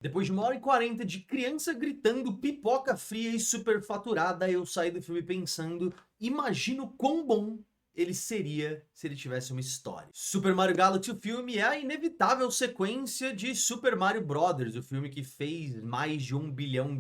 Depois de 1h40 de criança gritando pipoca fria e superfaturada, eu saí do filme pensando, imagino quão bom ele seria se ele tivesse uma história. Super Mario Galaxy, o filme, é a inevitável sequência de Super Mario Bros., o filme que fez mais de US$ 1 bilhão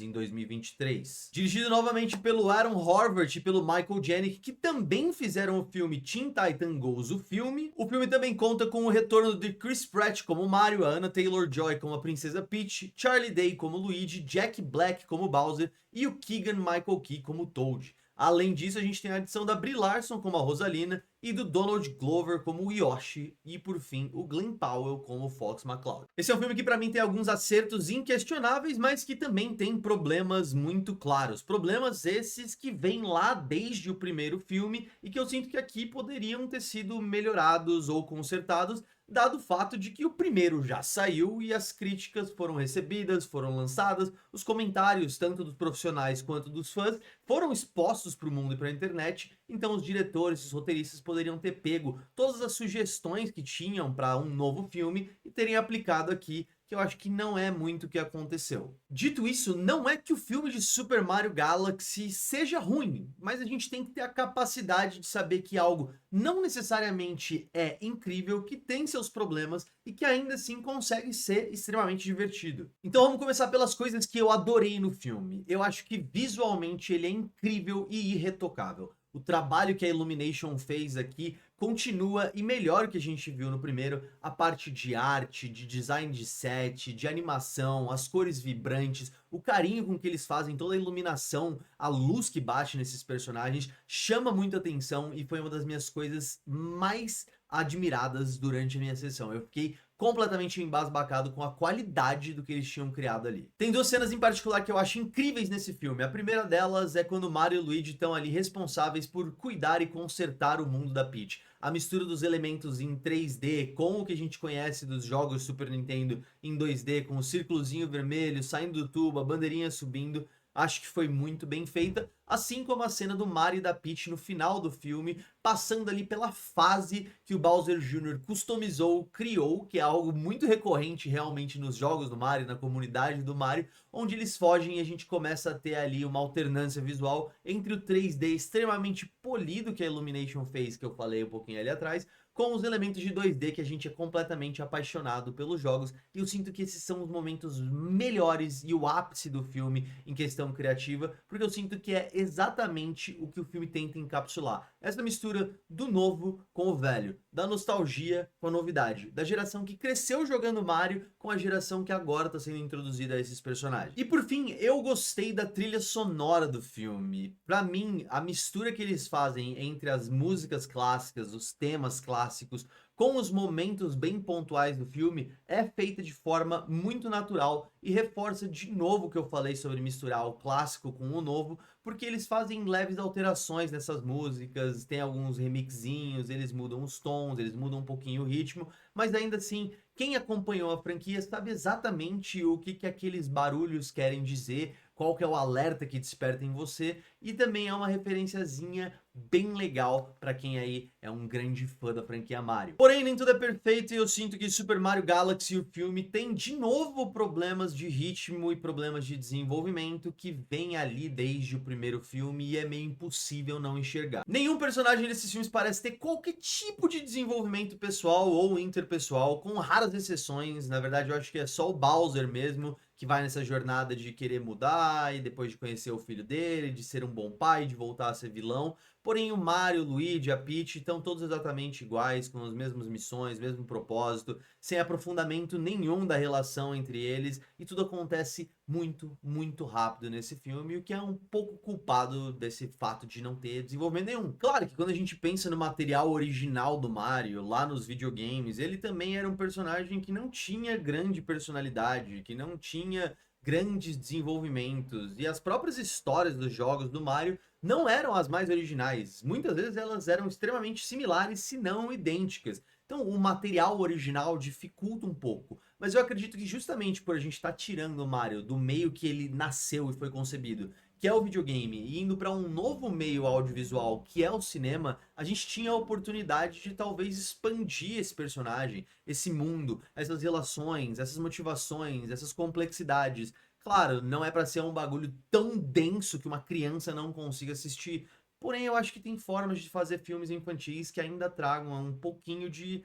em 2023. Dirigido novamente pelo Aaron Horvath e pelo Michael Janik, que também fizeram o filme Teen Titan Goes, o filme também conta com o retorno de Chris Pratt como Mario, a Anya Taylor-Joy como a Princesa Peach, Charlie Day como Luigi, Jack Black como Bowser e o Keegan-Michael Key como Toad. Além disso, a gente tem a adição da Brie Larson como a Rosalina e do Donald Glover como o Yoshi e, por fim, o Glenn Powell como o Fox McCloud. Esse é um filme que pra mim tem alguns acertos inquestionáveis, mas que também tem problemas muito claros. Problemas esses que vêm lá desde o primeiro filme e que eu sinto que aqui poderiam ter sido melhorados ou consertados, dado o fato de que o primeiro já saiu e as críticas foram recebidas, foram lançadas, os comentários, tanto dos profissionais quanto dos fãs, foram expostos para o mundo e para a internet, então os diretores e os roteiristas poderiam ter pego todas as sugestões que tinham para um novo filme e terem aplicado aqui, que eu acho que não é muito o que aconteceu. Dito isso, não é que o filme de Super Mario Galaxy seja ruim, mas a gente tem que ter a capacidade de saber que algo não necessariamente é incrível, que tem seus problemas e que ainda assim consegue ser extremamente divertido. Então vamos começar pelas coisas que eu adorei no filme. Eu acho que visualmente ele é incrível e irretocável. O trabalho que a Illumination fez aqui continua e melhor que a gente viu no primeiro. A parte de arte, de design de set, de animação, as cores vibrantes, o carinho com que eles fazem toda a iluminação, a luz que bate nesses personagens, chama muita atenção e foi uma das minhas coisas mais admiradas durante a minha sessão. Eu fiquei completamente embasbacado com a qualidade do que eles tinham criado ali. Tem duas cenas em particular que eu acho incríveis nesse filme. A primeira delas é quando Mario e Luigi estão ali responsáveis por cuidar e consertar o mundo da Peach. A mistura dos elementos em 3D com o que a gente conhece dos jogos Super Nintendo em 2D, com o círculozinho vermelho saindo do tubo, a bandeirinha subindo, acho que foi muito bem feita, assim como a cena do Mario e da Peach no final do filme, passando ali pela fase que o Bowser Jr. customizou, criou, que é algo muito recorrente realmente nos jogos do Mario, na comunidade do Mario, onde eles fogem e a gente começa a ter ali uma alternância visual entre o 3D extremamente polido que a Illumination fez, que eu falei um pouquinho ali atrás, com os elementos de 2D que a gente é completamente apaixonado pelos jogos, e eu sinto que esses são os momentos melhores e o ápice do filme em questão criativa, porque eu sinto que é exatamente o que o filme tenta encapsular. Essa mistura do novo com o velho, da nostalgia com a novidade, da geração que cresceu jogando Mario com a geração que agora está sendo introduzida a esses personagens. E por fim, eu gostei da trilha sonora do filme. Pra mim, a mistura que eles fazem entre as músicas clássicas, os temas clássicos, com os momentos bem pontuais do filme, é feita de forma muito natural e reforça de novo o que eu falei sobre misturar o clássico com o novo, porque eles fazem leves alterações nessas músicas, tem alguns remixinhos, eles mudam os tons, eles mudam um pouquinho o ritmo, mas ainda assim, quem acompanhou a franquia sabe exatamente o que aqueles barulhos querem dizer, qual que é o alerta que desperta em você, e também é uma referenciazinha bem legal para quem aí é um grande fã da franquia Mario. Porém, nem tudo é perfeito e eu sinto que Super Mario Galaxy, o filme, tem de novo problemas de ritmo e problemas de desenvolvimento que vem ali desde o primeiro filme e é meio impossível não enxergar. Nenhum personagem desses filmes parece ter qualquer tipo de desenvolvimento pessoal ou interpessoal, com raras exceções. Na verdade, eu acho que é só o Bowser mesmo que vai nessa jornada de querer mudar e depois de conhecer o filho dele, de ser um bom pai, de voltar a ser vilão. Porém, o Mario, o Luigi, a Peach estão todos exatamente iguais, com as mesmas missões, mesmo propósito, sem aprofundamento nenhum da relação entre eles, e tudo acontece muito, muito rápido nesse filme, o que é um pouco culpado desse fato de não ter desenvolvimento nenhum. Claro que quando a gente pensa no material original do Mario, lá nos videogames, ele também era um personagem que não tinha grande personalidade, que não tinha grandes desenvolvimentos, e as próprias histórias dos jogos do Mario não eram as mais originais. Muitas vezes elas eram extremamente similares, se não idênticas. Então o material original dificulta um pouco. Mas eu acredito que justamente por a gente estar tirando o Mario do meio que ele nasceu e foi concebido, que é o videogame, e indo para um novo meio audiovisual, que é o cinema, a gente tinha a oportunidade de talvez expandir esse personagem, esse mundo, essas relações, essas motivações, essas complexidades. Claro, não é para ser um bagulho tão denso que uma criança não consiga assistir. Porém, eu acho que tem formas de fazer filmes infantis que ainda tragam um pouquinho de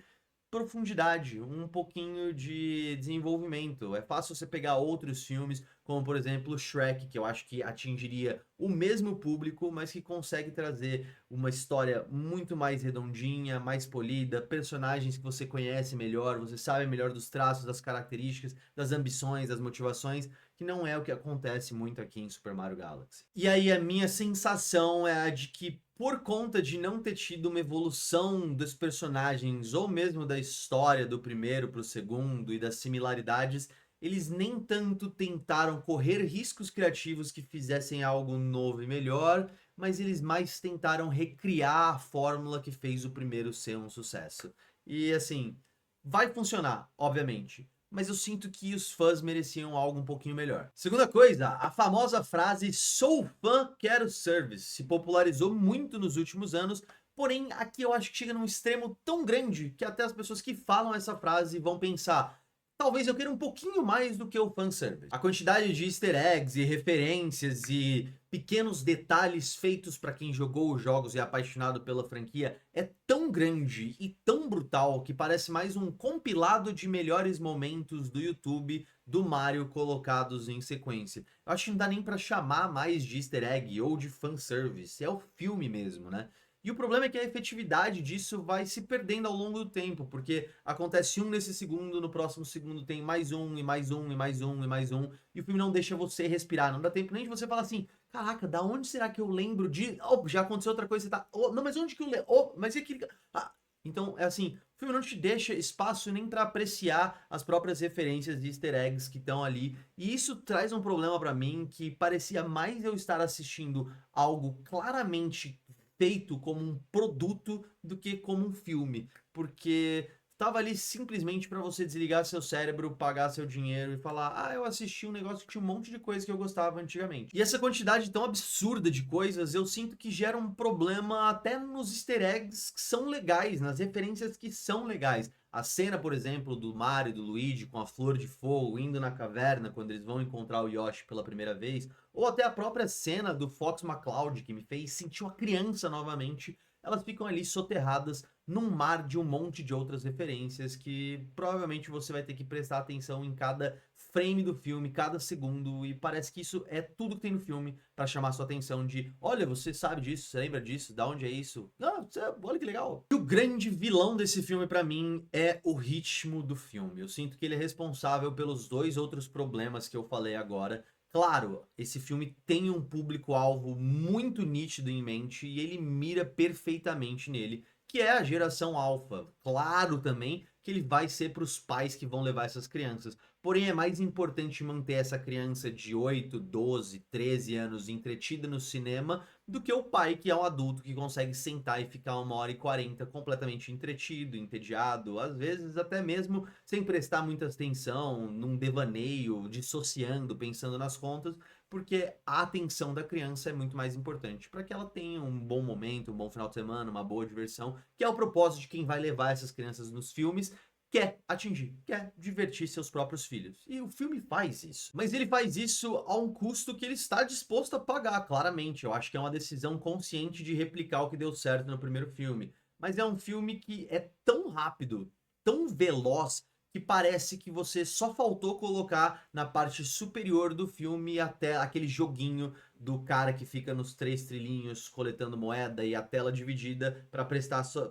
profundidade, um pouquinho de desenvolvimento. É fácil você pegar outros filmes, como por exemplo Shrek, que eu acho que atingiria o mesmo público, mas que consegue trazer uma história muito mais redondinha, mais polida, personagens que você conhece melhor, você sabe melhor dos traços, das características, das ambições, das motivações, que não é o que acontece muito aqui em Super Mario Galaxy. E aí a minha sensação é a de que por conta de não ter tido uma evolução dos personagens ou mesmo da história do primeiro para o segundo e das similaridades, eles nem tanto tentaram correr riscos criativos que fizessem algo novo e melhor, mas eles mais tentaram recriar a fórmula que fez o primeiro ser um sucesso. E assim, vai funcionar, obviamente, mas eu sinto que os fãs mereciam algo um pouquinho melhor. Segunda coisa, a famosa frase "sou fã, quero service" se popularizou muito nos últimos anos, porém aqui eu acho que chega num extremo tão grande que até as pessoas que falam essa frase vão pensar: talvez eu queira um pouquinho mais do que o fanservice. A quantidade de easter eggs e referências e pequenos detalhes feitos para quem jogou os jogos e é apaixonado pela franquia é tão grande e tão brutal que parece mais um compilado de melhores momentos do YouTube do Mario colocados em sequência. Eu acho que não dá nem para chamar mais de easter egg ou de fanservice, é o filme mesmo, né? E o problema é que a efetividade disso vai se perdendo ao longo do tempo, porque acontece um nesse segundo, no próximo segundo tem mais um, e mais um, e mais um, e mais um, e o filme não deixa você respirar, não dá tempo nem de você falar assim: caraca, da onde será que eu lembro de... Oh, já aconteceu outra coisa, você tá... Oh, não, mas onde que eu lembro? Oh, mas e aquele... Ah. Então, é assim, o filme não te deixa espaço nem pra apreciar as próprias referências e easter eggs que estão ali, e isso traz um problema pra mim, que parecia mais eu estar assistindo algo claramente feito como um produto do que como um filme, porque tava ali simplesmente para você desligar seu cérebro, pagar seu dinheiro e falar: ah, eu assisti um negócio que tinha um monte de coisa que eu gostava antigamente. E essa quantidade tão absurda de coisas, eu sinto que gera um problema até nos easter eggs que são legais, nas referências que são legais. A cena, por exemplo, do Mario e do Luigi com a flor de fogo indo na caverna quando eles vão encontrar o Yoshi pela primeira vez, ou até a própria cena do Fox McCloud que me fez sentir uma criança novamente, elas ficam ali soterradas num mar de um monte de outras referências que provavelmente você vai ter que prestar atenção em cada frame do filme, cada segundo, e parece que isso é tudo que tem no filme para chamar sua atenção de: olha, você sabe disso, você lembra disso, da onde é isso? Ah, olha que legal. E o grande vilão desse filme para mim é o ritmo do filme. Eu sinto que ele é responsável pelos dois outros problemas que eu falei agora. Claro, esse filme tem um público-alvo muito nítido em mente e ele mira perfeitamente nele, que é a geração alfa. Claro também que ele vai ser para os pais que vão levar essas crianças. Porém, é mais importante manter essa criança de 8, 12, 13 anos entretida no cinema do que o pai que é um adulto que consegue sentar e ficar 1h40 completamente entretido, entediado, às vezes até mesmo sem prestar muita atenção, num devaneio, dissociando, pensando nas contas, porque a atenção da criança é muito mais importante para que ela tenha um bom momento, um bom final de semana, uma boa diversão, que é o propósito de quem vai levar essas crianças nos filmes, quer atingir, quer divertir seus próprios filhos. E o filme faz isso. Mas ele faz isso a um custo que ele está disposto a pagar, claramente. Eu acho que é uma decisão consciente de replicar o que deu certo no primeiro filme. Mas é um filme que é tão rápido, tão veloz, que parece que você só faltou colocar na parte superior do filme até aquele joguinho do cara que fica nos 3 trilhinhos coletando moeda e a tela dividida para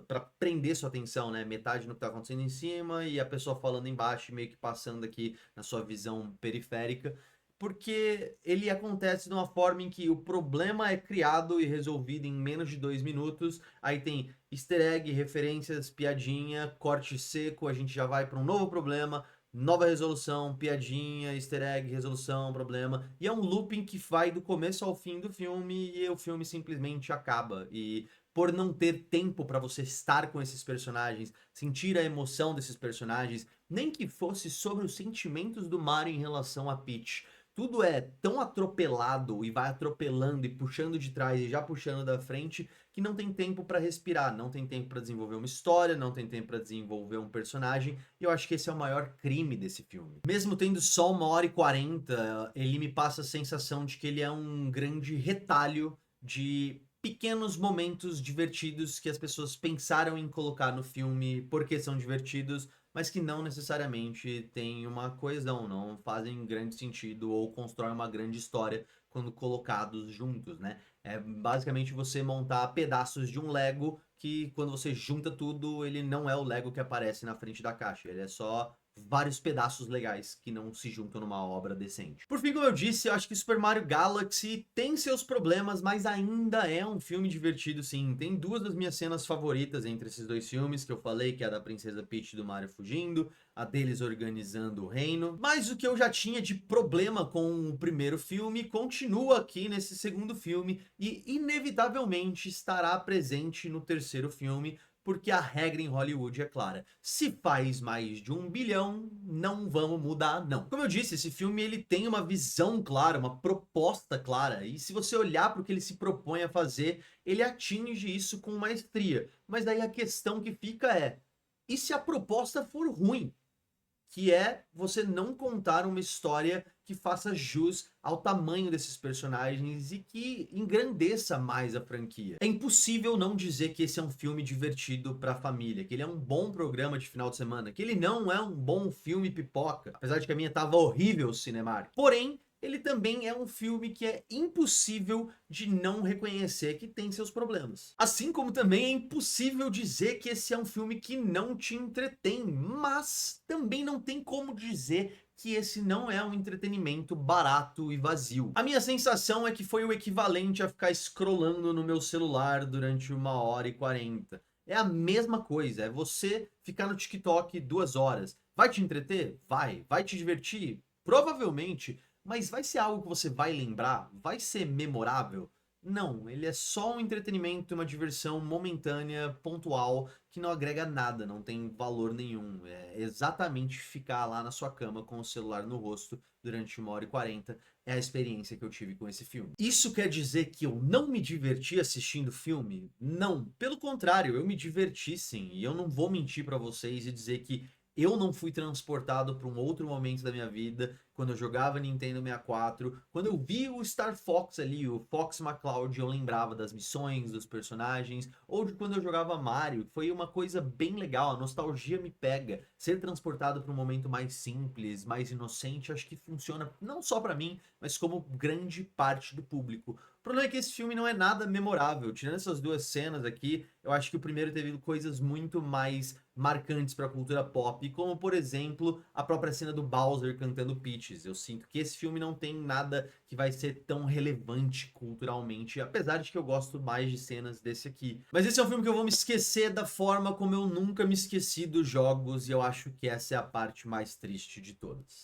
para prender sua atenção, né? Metade no que tá acontecendo em cima e a pessoa falando embaixo, meio que passando aqui na sua visão periférica, porque ele acontece de uma forma em que o problema é criado e resolvido em menos de 2 minutos. Aí tem easter egg, referências, piadinha, corte seco, a gente já vai para um novo problema, nova resolução, piadinha, easter egg, resolução, problema. E é um looping que vai do começo ao fim do filme e o filme simplesmente acaba. E por não ter tempo para você estar com esses personagens, sentir a emoção desses personagens, nem que fosse sobre os sentimentos do Mario em relação a Peach, tudo é tão atropelado e vai atropelando e puxando de trás e já puxando da frente que não tem tempo pra respirar, não tem tempo pra desenvolver uma história, não tem tempo pra desenvolver um personagem, e eu acho que esse é o maior crime desse filme. Mesmo tendo só 1h40, ele me passa a sensação de que ele é um grande retalho de pequenos momentos divertidos que as pessoas pensaram em colocar no filme porque são divertidos, mas que não necessariamente têm uma coesão, não fazem grande sentido ou constroem uma grande história quando colocados juntos, né? É basicamente você montar pedaços de um Lego que, quando você junta tudo, ele não é o Lego que aparece na frente da caixa, ele é só vários pedaços legais que não se juntam numa obra decente. Por fim, como eu disse, eu acho que Super Mario Galaxy tem seus problemas, mas ainda é um filme divertido, sim. Tem duas das minhas cenas favoritas entre esses dois filmes, que eu falei, que é a da Princesa Peach e do Mario fugindo, a deles organizando o reino. Mas o que eu já tinha de problema com o primeiro filme continua aqui nesse segundo filme e inevitavelmente estará presente no terceiro filme, porque a regra em Hollywood é clara. Se faz mais de 1 bilhão, não vamos mudar, não. Como eu disse, esse filme ele tem uma visão clara, uma proposta clara, e se você olhar para o que ele se propõe a fazer, ele atinge isso com maestria. Mas daí a questão que fica é, e se a proposta for ruim? Que é você não contar uma história que faça jus ao tamanho desses personagens e que engrandeça mais a franquia. É impossível não dizer que esse é um filme divertido pra família, que ele é um bom programa de final de semana, que ele não é um bom filme pipoca, apesar de que a minha tava horrível o Cinemark. Porém, ele também é um filme que é impossível de não reconhecer que tem seus problemas. Assim como também é impossível dizer que esse é um filme que não te entretém, mas também não tem como dizer que esse não é um entretenimento barato e vazio. A minha sensação é que foi o equivalente a ficar scrollando no meu celular durante 1h40. É a mesma coisa, é você ficar no TikTok 2 horas. Vai te entreter? Vai. Vai te divertir? Provavelmente. Mas vai ser algo que você vai lembrar? Vai ser memorável? Não, ele é só um entretenimento, uma diversão momentânea, pontual, que não agrega nada, não tem valor nenhum. É exatamente ficar lá na sua cama com o celular no rosto durante 1h40. É a experiência que eu tive com esse filme. Isso quer dizer que eu não me diverti assistindo o filme? Não, pelo contrário, eu me diverti sim. E eu não vou mentir pra vocês e dizer que eu não fui transportado para um outro momento da minha vida, quando eu jogava Nintendo 64, quando eu vi o Star Fox ali, o Fox McCloud, eu lembrava das missões, dos personagens, ou de quando eu jogava Mario, foi uma coisa bem legal, a nostalgia me pega. Ser transportado para um momento mais simples, mais inocente, acho que funciona não só para mim, mas como grande parte do público. O problema é que esse filme não é nada memorável. Tirando essas duas cenas aqui, eu acho que o primeiro teve coisas muito mais marcantes para a cultura pop, como por exemplo, a própria cena do Bowser cantando Peaches. Eu sinto que esse filme não tem nada que vai ser tão relevante culturalmente, apesar de que eu gosto mais de cenas desse aqui. Mas esse é um filme que eu vou me esquecer da forma como eu nunca me esqueci dos jogos, e eu acho que essa é a parte mais triste de todas.